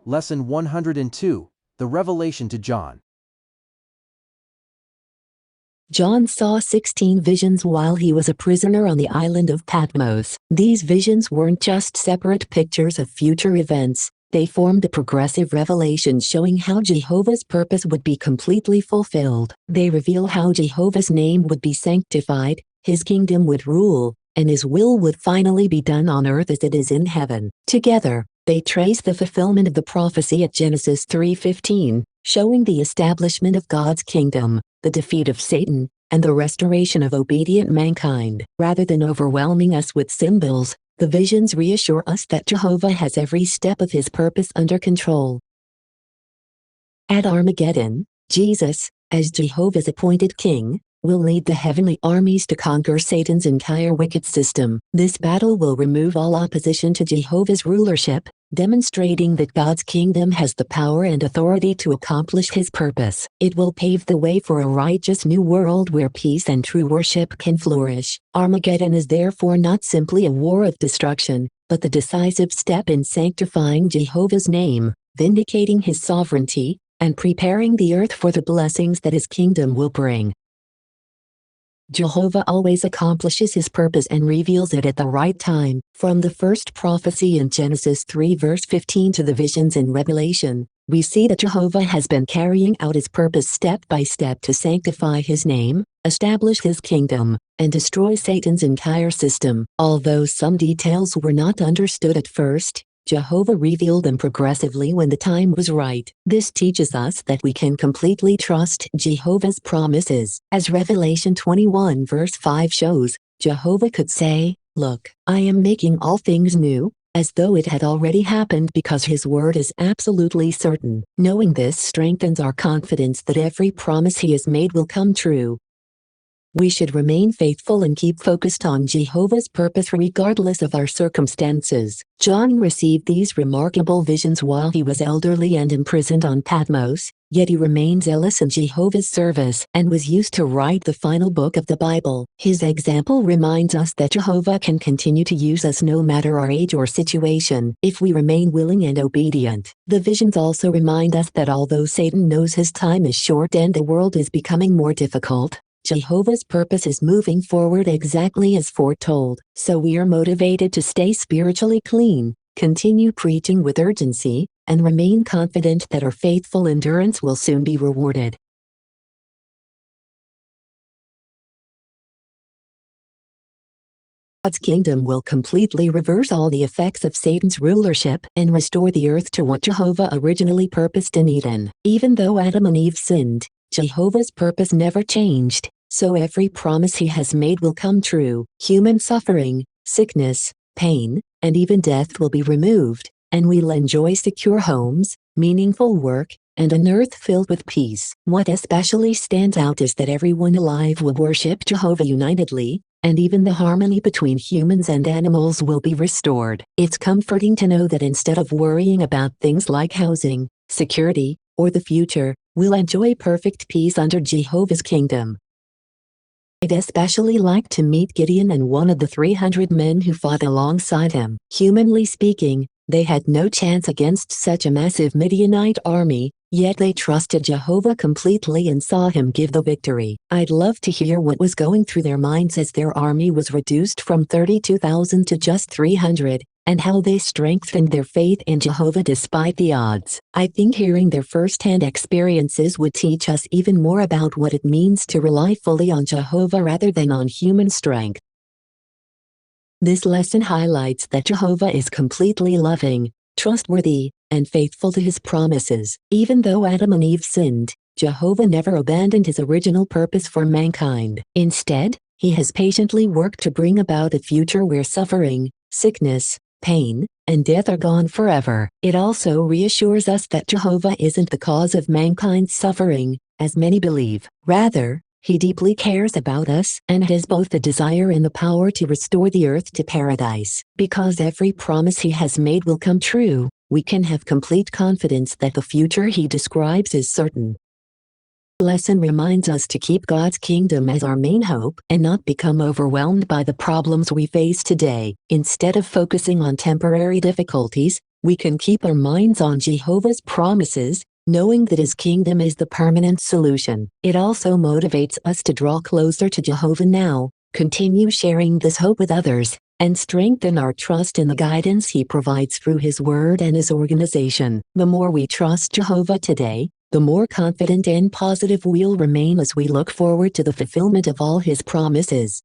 Lesson 102, The Revelation to John. John saw 16 visions while he was a prisoner on the island of Patmos. These visions weren't just separate pictures of future events, they formed a progressive revelation showing how Jehovah's purpose would be completely fulfilled. They reveal how Jehovah's name would be sanctified, his kingdom would rule, and his will would finally be done on earth as it is in heaven. Together, they trace the fulfillment of the prophecy at Genesis 3:15, showing the establishment of God's kingdom, the defeat of Satan, and the restoration of obedient mankind. Rather than overwhelming us with symbols, the visions reassure us that Jehovah has every step of his purpose under control. At Armageddon, Jesus, as Jehovah's appointed king, will lead the heavenly armies to conquer Satan's entire wicked system. This battle will remove all opposition to Jehovah's rulership, demonstrating that God's kingdom has the power and authority to accomplish his purpose. It will pave the way for a righteous new world where peace and true worship can flourish. Armageddon is therefore not simply a war of destruction, but the decisive step in sanctifying Jehovah's name, vindicating his sovereignty, and preparing the earth for the blessings that his kingdom will bring. Jehovah always accomplishes his purpose and reveals it at the right time. From the first prophecy in Genesis 3 verse 15 to the visions in Revelation, we see that Jehovah has been carrying out his purpose step by step to sanctify his name, establish his kingdom, and destroy Satan's entire system. Although some details were not understood at first, Jehovah revealed them progressively when the time was right. This teaches us that we can completely trust Jehovah's promises. As Revelation 21 verse 5 shows, Jehovah could say, "Look, I am making all things new," as though it had already happened because his word is absolutely certain. Knowing this strengthens our confidence that every promise he has made will come true. We should remain faithful and keep focused on Jehovah's purpose regardless of our circumstances. John received these remarkable visions while he was elderly and imprisoned on Patmos, yet he remained zealous in Jehovah's service and was used to write the final book of the Bible. His example reminds us that Jehovah can continue to use us no matter our age or situation, if we remain willing and obedient. The visions also remind us that although Satan knows his time is short and the world is becoming more difficult, Jehovah's purpose is moving forward exactly as foretold. So we are motivated to stay spiritually clean, continue preaching with urgency, and remain confident that our faithful endurance will soon be rewarded. God's kingdom will completely reverse all the effects of Satan's rulership and restore the earth to what Jehovah originally purposed in Eden. Even though Adam and Eve sinned, Jehovah's purpose never changed. So every promise he has made will come true. Human suffering, sickness, pain, and even death will be removed, and we'll enjoy secure homes, meaningful work, and an earth filled with peace. What especially stands out is that everyone alive will worship Jehovah unitedly, and even the harmony between humans and animals will be restored. It's comforting to know that instead of worrying about things like housing, security, or the future, we'll enjoy perfect peace under Jehovah's kingdom. I'd especially like to meet Gideon and one of the 300 men who fought alongside him. Humanly speaking, they had no chance against such a massive Midianite army, yet they trusted Jehovah completely and saw him give the victory. I'd love to hear what was going through their minds as their army was reduced from 32,000 to just 300, and how they strengthened their faith in Jehovah despite the odds. I think hearing their first-hand experiences would teach us even more about what it means to rely fully on Jehovah rather than on human strength. This lesson highlights that Jehovah is completely loving, trustworthy, and faithful to his promises. Even though Adam and Eve sinned, Jehovah never abandoned his original purpose for mankind. Instead, he has patiently worked to bring about a future where suffering, sickness, pain, and death are gone forever. It also reassures us that Jehovah isn't the cause of mankind's suffering, as many believe. Rather, he deeply cares about us and has both the desire and the power to restore the earth to paradise. Because every promise he has made will come true, we can have complete confidence that the future he describes is certain. Lesson reminds us to keep God's kingdom as our main hope and not become overwhelmed by the problems we face today. Instead of focusing on temporary difficulties, We can keep our minds on Jehovah's promises, knowing that His kingdom is the permanent solution. It also motivates us to draw closer to Jehovah now, continue sharing this hope with others, and strengthen our trust in the guidance He provides through His Word and His organization. The more we trust Jehovah today, the more confident and positive we'll remain as we look forward to the fulfillment of all His promises.